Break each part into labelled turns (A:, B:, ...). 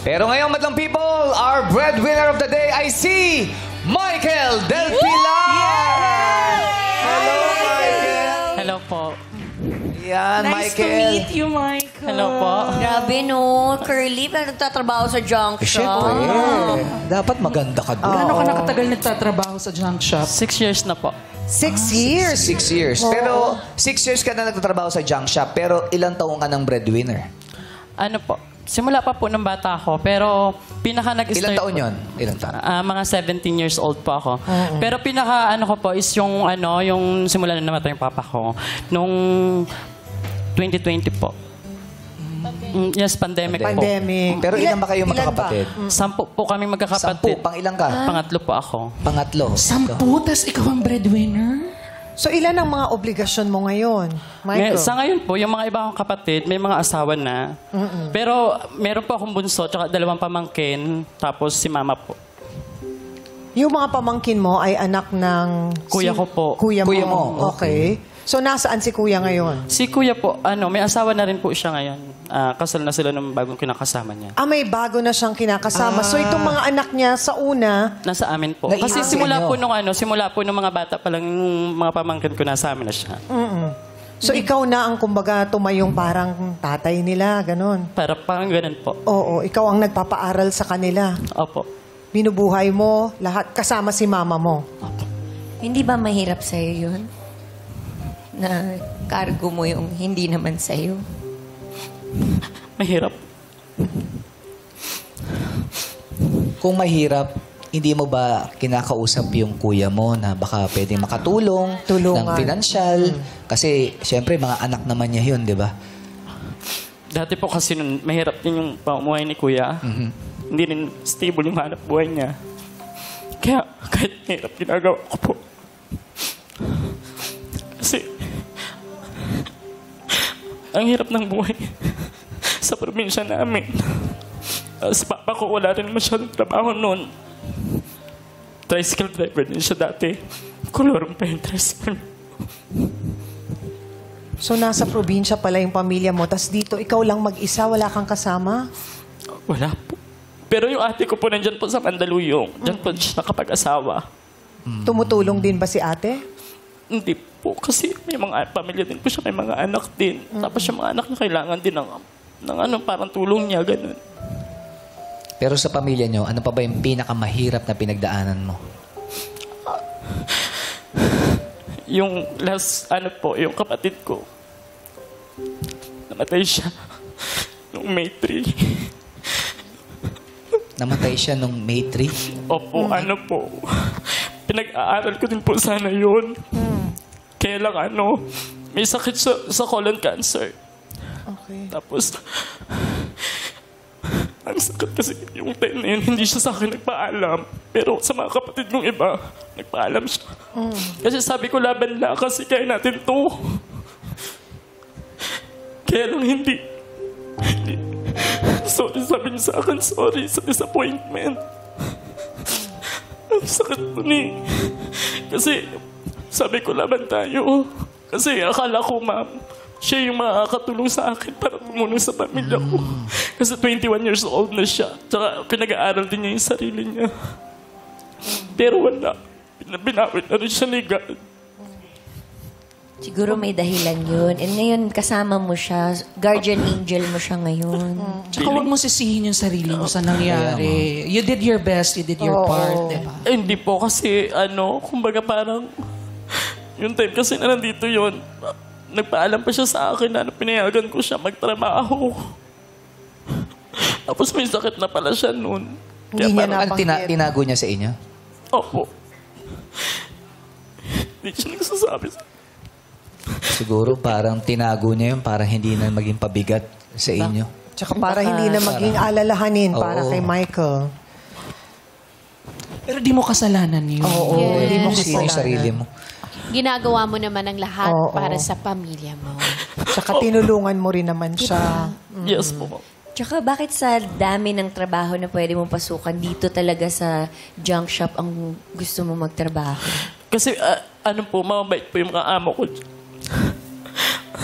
A: Pero ngayon, madlang people, our breadwinner of the day ay si Michael Del Pilar! Hello, Michael!
B: Hello po.
A: Yan,
C: Nice to
A: Michael.
C: meet you, Michael.
B: Hello po.
D: Grabe no, Curly, pero nagtatrabaho sa junk shop.
A: Siyempre, dapat maganda ka doon.
C: Gaano ka nakatagal nagtatrabaho sa junk shop?
B: 6 years na po.
C: 6 years.
A: 6 years. Pero 6 years ka na nagtatrabaho sa junk shop, pero ilang taong ka ng breadwinner?
B: Ano po, simula pa po ng bata ako, pero pinaka nag-start...
A: Ilang taon yun? Ilang taon?
B: Mga 17 years old po ako. Pero pinaka ano ko po is yung yung simula na namatay yung papa ko. Nung 2020 po. Yes, pandemic po.
C: Pandemic.
A: Pero ilan ba kayo
C: Ilan
A: magkakapatid?
B: 10 po kami
A: 10.
B: magkakapatid.
A: Pang ilang ka?
B: Pangatlo po ako.
A: Pangatlo.
C: 10, tas ikaw ang breadwinner? So, ilan ang mga obligasyon mo ngayon, Michael?
B: Sa ngayon po, yung mga iba kong kapatid, may mga asawa na. Pero meron po akong bunso, tsaka 2 pamangkin, tapos si mama po.
C: Yung mga pamangkin mo ay anak ng...
B: Kuya ko po.
C: Kuya mo.
A: Kuya mo,
C: Okay. So, nasaan si kuya ngayon?
B: Si kuya po, may asawa na rin po siya ngayon. Kasal na sila ng bagong kinakasama niya.
C: May bago na siyang kinakasama. So, itong mga anak niya sa una,
B: Nasa amin po.
A: Naiwan
B: Kasi
A: sa inyo.
B: simula po nung mga bata pa lang, yung mga pamangkin ko nasa amin na siya.
C: so ikaw na ang kumbaga tumayong parang tatay nila, ganon.
B: Parang ganun po.
C: Oo, ikaw ang nagpapaaral sa kanila.
B: Opo.
C: Binubuhay mo, lahat kasama si mama mo.
D: Hindi ba mahirap sa'yo yun? Na cargo mo yung hindi naman sa'yo?
B: Mahirap.
A: Kung mahirap, hindi mo ba kinakausap yung kuya mo na baka pwedeng makatulong
C: Tulungan.
A: ng pinansyal? Kasi, syempre, mga anak naman niya yun, di ba?
B: Dati po kasi nun, mahirap din yung pamumuhay ni kuya. Hindi rin stable yung hanap buhay niya. Kaya kahit mahirap ginagawa ko po. Kasi ang hirap ng buhay sa probinsya namin. Si papa ko wala rin masyadong trabaho noon. Tricycle driver din siya dati. Kulorong pa yung tricycle.
C: So, nasa probinsya pala yung pamilya mo. Tas dito, ikaw lang mag-isa, wala kang kasama?
B: Wala po. Pero yung ate ko po nandyan po sa Mandaluyong. Diyan po siya nakapag-asawa.
C: Tumutulong din ba si ate?
B: Hindi po. Kasi may mga pamilya din po siya, may mga anak din. Tapos yung mga anak niya kailangan din ng parang tulong niya, ganun.
A: Pero sa pamilya niyo, ano pa ba yung pinakamahirap na pinagdaanan mo?
B: Yung last, yung kapatid ko, namatay siya nung May 3.
A: Namatay siya nung May 3?
B: Opo, pinag-aaral ko din po sana yun. Kaya lang may sakit sa colon cancer.
C: Okay.
B: Tapos, ang sakit kasi yung time na yun, hindi siya sa akin nagpaalam. Pero sa mga kapatid kong iba, nagpaalam siya. Kasi sabi ko, laban lang kasi kaya natin to. Kaya lang hindi. Sorry, sabi niya sa akin, sorry sa disappointment. Ang sakit po Kasi sabi ko, laban tayo. Kasi akala ko, ma'am, siya yung makakatulong sa akin para tumulong sa pamilya ko. Kasi 21 years old na siya. Tsaka pinag-aaral din niya yung sarili niya. Pero wala. Binawit na rin siya ni God.
D: Siguro may dahilan yun. And ngayon, kasama mo siya. Guardian angel mo siya ngayon.
E: Tsaka huwag mo sisihin yung sarili mo sa nangyari. You did your best, you did your part, di ba?
B: Hindi po kasi, kumbaga parang, yung time kasi na nandito yun, nagpaalam pa siya sa akin na pinayagan ko siya magtrabaho. Tapos may sakit na pala siya noon.
C: Hindi niya
A: Ang
C: napanggit.
A: tinago niya sa inyo?
B: Opo. Hindi siya nagsasabi sa
A: Siguro parang tinago niya yun para hindi na maging pabigat sa inyo.
C: Tsaka para hindi na maging alalahanin para
A: Oo.
C: kay Michael.
E: Pero di mo kasalanan yun.
C: Oo, hindi mo
A: Sino yung
C: kasalanan.
A: sarili mo?
F: Ginagawa mo naman ang lahat
C: Oo.
F: para sa pamilya mo.
C: Tsaka tinulungan mo rin naman siya.
B: Yes po.
D: Tsaka bakit sa dami ng trabaho na pwede mong pasukan, dito talaga sa junk shop ang gusto mo magtrabaho?
B: Kasi, mabait po yung mga amo ko.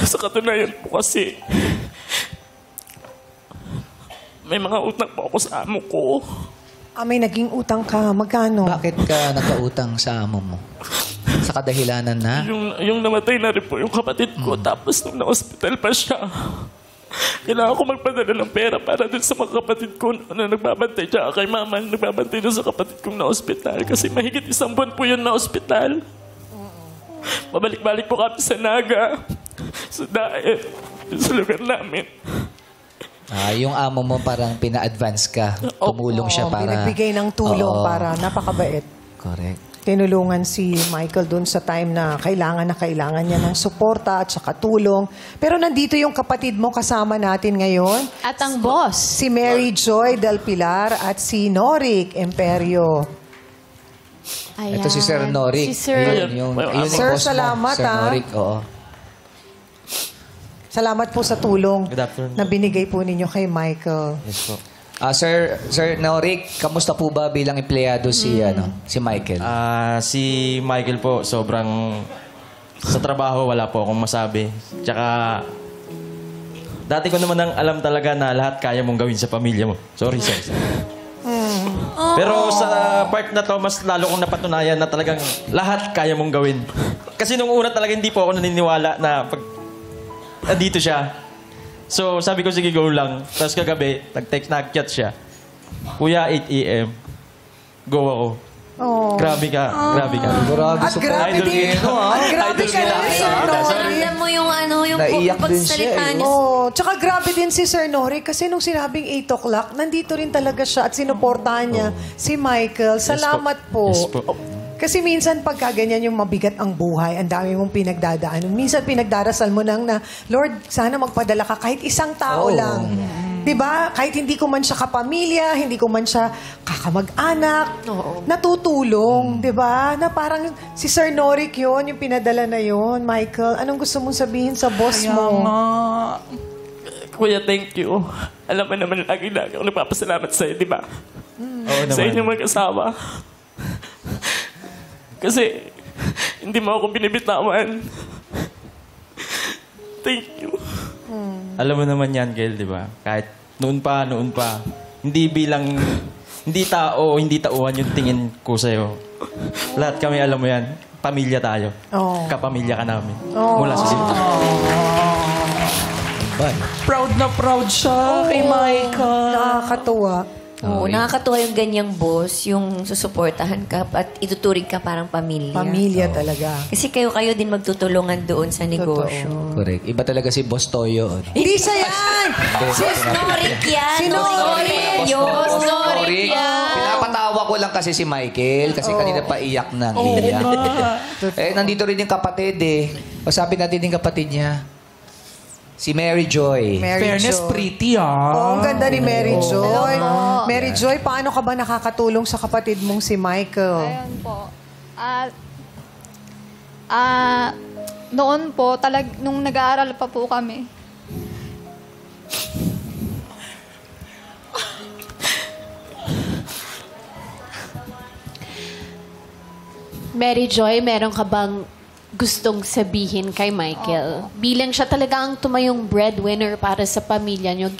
B: Sa katunayan po kasi, may mga utang po ako sa amo ko.
C: May naging utang ka. Magkano?
A: Bakit ka nagkautang sa amo mo? Sa kadahilanan na?
B: Yung namatay na rin po yung kapatid ko, tapos nung na-hospital pa siya. Kailangan ko magpadala ng pera para dun sa mga kapatid ko na nagbabantay siya kay mama, nagbabantay dun sa kapatid kong na-hospital. Kasi mahigit 1 buwan po yun na-hospital. Pabalik-balik po kami sa Naga, sa Daet, sa lugar namin.
A: Yung amo mo parang pina-advance ka. Tumulong siya para...
C: Pinagbigay ng tulong
A: Oo.
C: para napakabait.
A: Correct.
C: Tinulungan si Michael dun sa time na kailangan niya ng suporta at saka tulong. Pero nandito yung kapatid mo kasama natin ngayon.
F: At ang boss.
C: Si Mary Joy Del Pilar at si Noric Emperio.
F: Ayan.
A: Ito si Sir Noric.
F: Si Sir.
A: Ayun, yung
C: Sir,
A: boss mo,
C: salamat,
A: Sir Noric, oo.
C: Salamat po sa tulong
G: Good afternoon.
C: na binigay po ninyo kay Michael.
G: Yes po.
A: Sir Noric, kamusta po ba bilang empleyado si Michael?
G: Si Michael po, sobrang... Sa trabaho, wala po akong masabi. Tsaka... Dati ko naman ang alam talaga na lahat kaya mong gawin sa pamilya mo. Sorry. Pero sa part na to, mas lalo kong napatunayan na talagang lahat kaya mong gawin. Kasi nung una talaga hindi po ako naniniwala na pag dito siya. So sabi ko, sige, go lang. Tapos kagabi, nag-chat siya. Kuya, 8 a.m. Go ako.
C: Oh.
G: Grabe ka.
A: Grabe
C: At grabe
A: idol
C: din.
A: mo, ha?
C: At grabe
A: Idol
C: ka
A: kita.
C: din, Sir Noric.
D: Alam mo yung yung
A: Naiyak din
D: pagsalita
A: siya, eh.
D: niya.
C: Oh, tsaka grabe din si Sir Noric kasi nung sinabing 8 o'clock, nandito rin talaga siya at sinuportahan niya si Michael. Salamat po.
G: Yes po.
C: Kasi minsan pagka ganyan yung mabigat ang buhay, ang dami mong pinagdadaan. Minsan pinagdarasal mo nang na, Lord, sana magpadala ka kahit isang tao lang. 'Di ba? Kahit hindi ko man siya kapamilya, hindi ko man siya kakamag-anak, natutulong, 'di ba? Na parang si Sir Noric 'yon, yung pinadala na 'yon. Michael, anong gusto mong sabihin sa boss mo?
B: Kuya, thank you. Alam mo naman, lagi ako nagpapasalamat sa'yo, di ba?
G: Oo
B: Sa
G: naman.
B: inyong mag-asawa. Kasi, hindi mo ako binibitawan. Thank you.
G: Alam mo naman yan, Gail, di ba? Kahit noon pa. Hindi tauhan yung tingin ko sa'yo. Lahat kami, alam mo yan, pamilya tayo.
C: Oo.
G: Kapamilya ka namin. Mula sa simula.
E: Proud na proud siya kay Michael.
C: Nakakatuwa.
D: Oo, nakakatuwa yung ganyang boss, yung susuportahan ka at ituturing ka parang pamilya.
C: Pamilya talaga.
D: Kasi kayo din magtutulungan doon sa negosyo.
A: Correct. Iba talaga si Boss Toyo.
C: Hindi siya yan!
D: Si Noric yan!
C: Si Noric!
D: Boss
A: Noric. Pinapatawa ko lang kasi si Michael kasi kanina pa iyak nang iyak. Nandito rin yung kapatid eh. Sabi natin yung kapatid niya. Si Mary Joy.
E: Fairness, pretty
C: Oh, ang ganda ni Mary Joy.
F: Hello po.
C: Mary Joy, paano ka ba nakakatulong sa kapatid mong si Michael?
H: Ayun po. Noon po, nung nag-aaral pa po kami,
F: Mary Joy, meron ka bang gustong sabihin kay Michael? Bilang siya talaga ang tumayong breadwinner para sa pamilya niyo.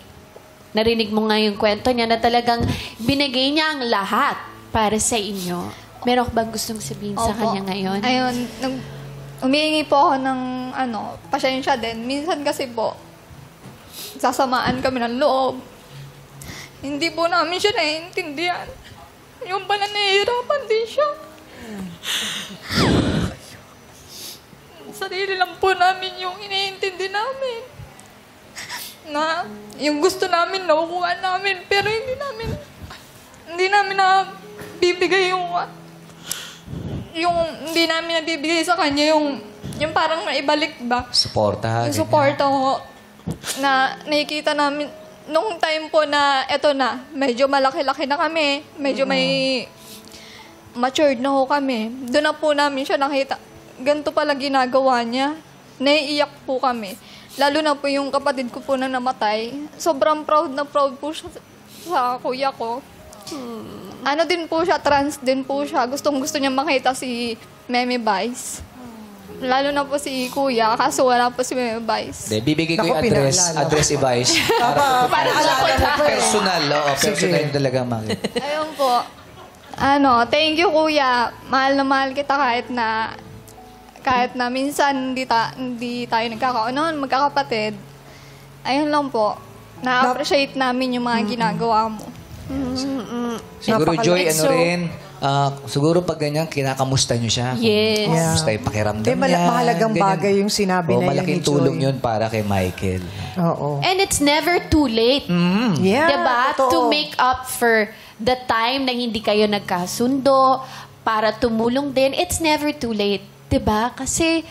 F: Narinig mo nga yung kwento niya na talagang binigay niya ang lahat para sa inyo. Meron ka bang gustong sabihin sa
H: Opo.
F: kanya ngayon?
H: Ayun, umihingi po ako ng pasensya din. Minsan kasi po, sasamaan kami ng loob. Hindi po namin siya naiintindihan. Yung pala nahihirapan din siya. Sarili lang po namin yung iniintindi namin. Na yung gusto namin, nakukuha namin. Pero hindi namin nabibigay hindi namin nabibigay sa kanya yung parang maibalik ba?
A: Suporta.
H: Yung support ko na nakikita namin nung time po na eto na, medyo malaki-laki na kami, medyo may matured na ho kami. Doon na po namin siya nakita. Ganito pala ginagawa niya. Naiiyak po kami. Lalo na po yung kapatid ko po na namatay. Sobrang proud na proud po siya sa kuya ko. Ano din po siya, trans din po siya. Gustong-gusto niya makita si Meme Vice. lalo na po si Kuya, kaso wala po si Vice.
A: De, bibigay ko
C: Naku,
A: yung
C: pinaalala.
A: address i-Vice.
C: Para alala na po.
A: Personal, oo. Personal talaga, Maki.
H: Ayun po. Thank you, Kuya. Mahal na mahal kita kahit na minsan hindi tayo nagkakaunawan, magkakapatid. Ayun lang po. Na-appreciate namin yung mga ginagawa mo.
A: Siguro, Joy,
D: So-
A: siguro pag ganyan, kinakamusta nyo siya.
F: Yes.
A: Kamusta yung pakiramdam
C: Di,
A: niya.
C: mahalagang
A: ganyan.
C: bagay yung sinabi na yun
A: malaking
C: ni Joy.
A: tulong yun para kay Michael.
C: Oo.
F: And it's never too late.
C: Yeah,
F: Diba?
C: totoo.
F: To make up for the time na hindi kayo nagkasundo, para tumulong din, it's never too late. Diba? Kasi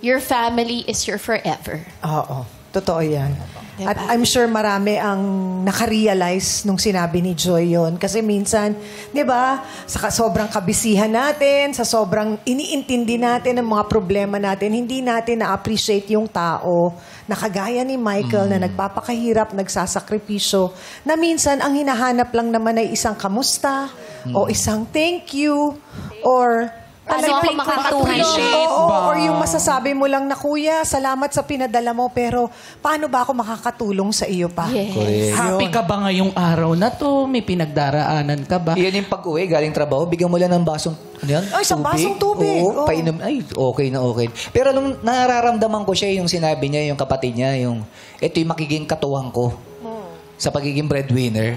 F: your family is your forever.
C: Oo. Totoo yan. At I'm sure marami ang nakarealize nung sinabi ni Joy yon. Kasi minsan, di ba, sa sobrang kabisihan natin, sa sobrang iniintindi natin ang mga problema natin, hindi natin na-appreciate yung tao na kagaya ni Michael na nagpapakahirap, nagsasakripisyo, na minsan ang hinahanap lang naman ay isang kamusta o isang thank you or
F: Paano
C: talagang
F: ako makakatulong?
C: Oo, or yung masasabi mo lang na, Kuya, salamat sa pinadala mo, pero paano ba ako makakatulong sa iyo pa?
F: Yes.
A: Correct.
E: Happy ka ba ngayong araw na to? May pinagdaraanan ka ba?
A: Iyan yung pag-uwi, galing trabaho, bigyan mo lang ng basong, ano yan?
C: Ay, isang basong tubig.
A: Oo,
C: Oo.
A: painom. Ay, okay na okay. Pero nung nararamdaman ko siya, yung sinabi niya, yung kapatid niya, ito yung makiging katuwang ko sa pagiging breadwinner.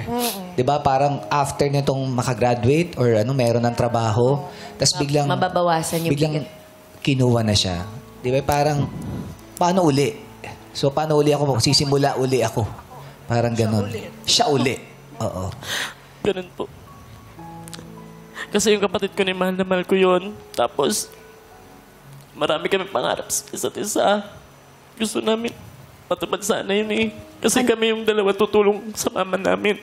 A: 'Di ba? Parang after nitong makagraduate or meron ng trabaho, tapos biglang
D: Mababawasan yung
A: biglang
D: bigat.
A: kinuha na siya. 'Di ba? Parang paano uli? So paano uli ako? Sisimula uli ako. Parang ganun. Siya uli. Oo.
B: Ganun po. Kasi yung kapatid ko ni mahal na mahal ko yun. Tapos, marami kami pangarap sa isa't isa. Gusto namin matupad sana yun eh. Kasi kami yung dalawa tutulong sa mama namin.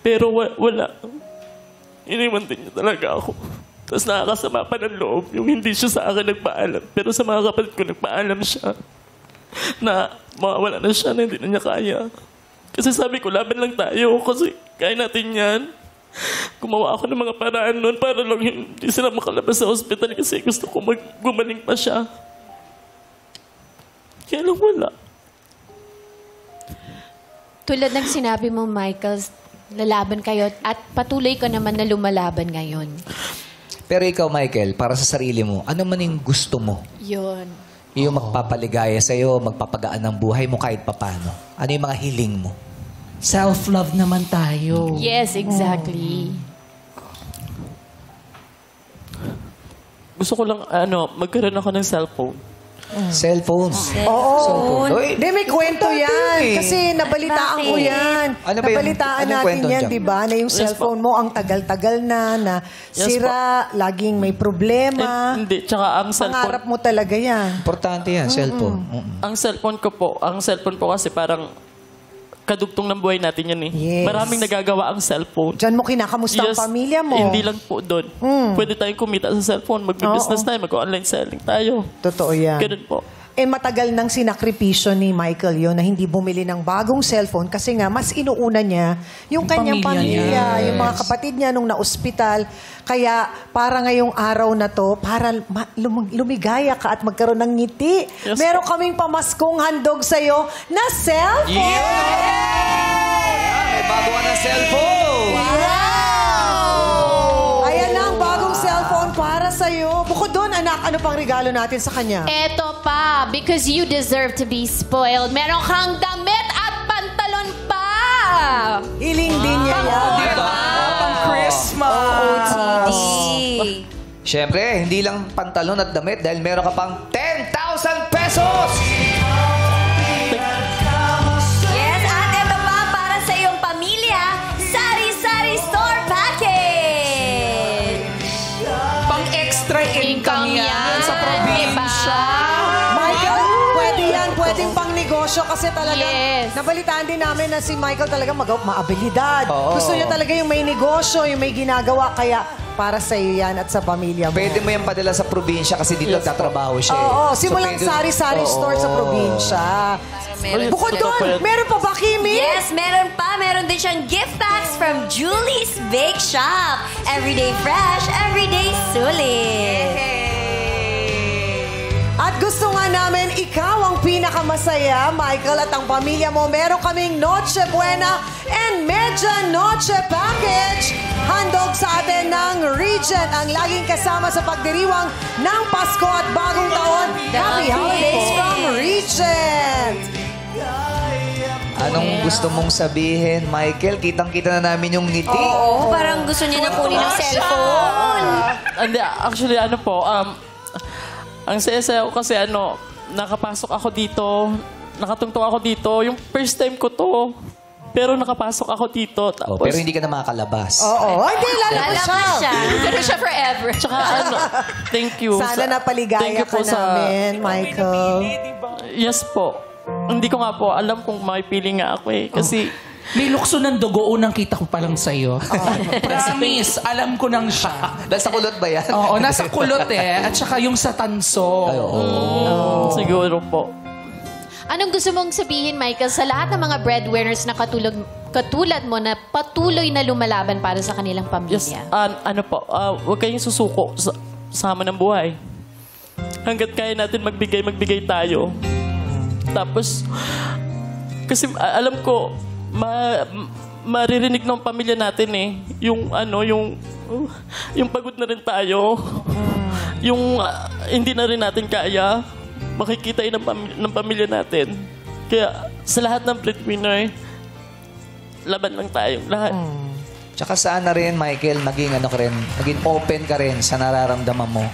B: Pero wala. Iniwan din niya talaga ako. Tapos nakakasama pa ng loob yung hindi siya sa akin nagpaalam. Pero sa mga kapatid ko nagpaalam siya na mawawala na siya na hindi na niya kaya. Kasi sabi ko, laban lang tayo. Kasi kaya natin yan. Gumawa ako ng mga paraan noon para lang hindi sila makalabas sa hospital kasi gusto ko gumaling pa siya. Kaya lang wala.
F: Tulad ng sinabi mo, Michael, lalaban kayo at patuloy ka naman na lumalaban ngayon.
A: Pero ikaw, Michael, para sa sarili mo, ano man yung gusto mo?
F: Yun.
A: Yung magpapaligaya sa'yo, magpapagaan ng buhay mo kahit papano. Ano yung mga hiling mo?
E: Self-love naman tayo.
F: Yes, exactly.
B: Gusto ko lang, magkaroon ako ng cellphone.
A: Cellphone.
C: Oo.
A: Uy,
C: Hindi, may kwento yan.
A: eh.
C: Kasi nabalitaan ko yan.
A: Ano ba yun?
C: Nabalitaan
A: Anong
C: natin
A: kwento
C: yan,
A: dyan?
C: di ba? Na yung cellphone mo, ang tagal-tagal na
B: Yes,
C: sira, laging may problema.
B: Hindi, tsaka ang
C: Pangarap
B: cellphone,
C: mo talaga yan.
A: Importante yan, cellphone. Mm-mm.
B: ang cellphone po kasi parang kadugtong ng buhay natin yan eh.
C: Yes.
B: Maraming nagagawa ang cellphone.
C: Diyan mo kinakamusta ang pamilya mo.
B: Hindi lang po doon. Pwede tayong kumita sa cellphone. Mag-business tayo, mag-online selling tayo.
C: Totoo yan.
B: Ganun po.
C: Matagal nang sinakripisyo ni Michael yon na hindi bumili ng bagong cellphone kasi nga mas inuuna niya yung kanyang
E: pamilya
C: pamilya,
E: niya.
C: yung mga kapatid niya nung na-ospital. Kaya para ngayong araw na to, para lumigaya ka at magkaroon ng ngiti,
B: Yes,
C: meron kaming pamaskong handog sa'yo na cellphone!
A: May bago ka ng cellphone!
C: Ayan na ang bagong cellphone para sa'yo. Bukod doon, anak, ano pang regalo natin sa kanya?
F: Eto pa, because you deserve to be spoiled. Meron kang damit at pantalon pa!
C: Hiling din niya yan.
D: OTD.
A: Siyempre, hindi lang pantalon at damit dahil meron ka pang 10,000 pesos!
D: Yes, at ito pa para sa iyong pamilya, Sari-Sari Store Package!
E: Pang-extra income yan sa probinsya.
C: Michael, pwede yan. Pwedeng pang negosyo kasi talaga
F: Yes.
C: nabalitaan din namin na si Michael talaga maabilidad.
A: Oo.
C: Gusto niya talaga yung may negosyo, yung may ginagawa. Kaya para sa iyo yan at sa pamilya mo.
A: Pwede mo yan padala sa probinsya kasi dito nagtatrabaho siya. eh.
C: Oo, simulang
A: pwede-
C: sari-sari
A: Oo.
C: store sa probinsya. Bukod doon, meron pa ba, Kimi?
D: Yes, meron pa. Meron din siyang gift packs from Julie's Bake Shop. Everyday fresh, everyday sulit.
C: At gusto nga namin ikaw ang pinakamasaya, Michael, at ang pamilya mo. Meron kaming Noche Buena and Media Noche Package. Handog sa atin ng Regent, ang laging kasama sa pagdiriwang ng Pasko at Bagong Taon. Happy Holidays from Regent!
A: Anong gusto mong sabihin, Michael? Kitang-kita na namin yung ngiti.
D: Oo, parang gusto niya na kunin ng cellphone.
B: Hindi, actually, ano po, ang saya-saya ko kasi nakapasok ako dito, nakatungtong ako dito, yung first time ko to, pero nakapasok ako dito. Tapos,
A: Pero hindi ka na makakalabas.
C: Oo, hindi, lalabas siya.
D: siya. Ganun siya forever.
B: tsaka thank you.
C: Sana napaligaya
B: thank you
C: ka
B: po
C: namin, Michael.
B: Yes po. Hindi ko nga po alam kung makipili nga ako eh. Kasi,
E: May lukso ng dugo, unang kita ko pa lang sa'yo. Promise, alam ko nang siya.
A: Dahil sa kulot ba yan?
E: Oo, nasa kulot eh. At saka yung sa tanso.
A: Ay, oo.
B: siguro po.
F: Anong gusto mong sabihin, Michael, sa lahat ng mga breadwinners na katulad mo na patuloy na lumalaban para sa kanilang
B: Yes,
F: pamilya?
B: huwag kayong susuko sa hamon ng buhay. Hanggat kaya natin magbigay tayo. Tapos, kasi alam ko, maririnig ng pamilya natin eh, yung pagod na rin tayo, yung hindi na rin natin kaya, makikita ng pamilya natin. Kaya sa lahat ng breadwinner, laban lang tayo, lahat.
A: Tsaka sana rin, Michael, maging open ka rin sa nararamdaman mo.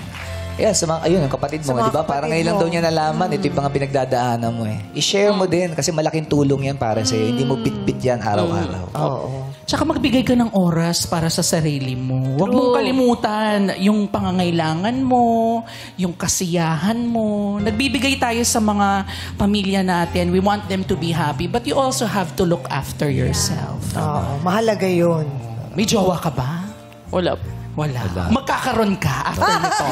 A: Yeah, ayun, yung kapatid mo,
C: Sa mga
A: di ba? Parang
C: kapatid
A: ngayon lang
C: mo.
A: daw niya nalaman, ito yung mga pinagdadaanan mo eh. I-share mo din, kasi malaking tulong yan para sa'yo. Hindi mo bit-bit yan araw-araw.
C: Oo.
E: Tsaka magbigay ka ng oras para sa sarili mo. Huwag mong kalimutan yung pangangailangan mo, yung kasiyahan mo. Nagbibigay tayo sa mga pamilya natin. We want them to be happy. But you also have to look after yourself.
C: Oo, mahalaga yun.
E: May jowa ka ba?
B: Wala.
E: Wala. Magkakaroon ka after nito.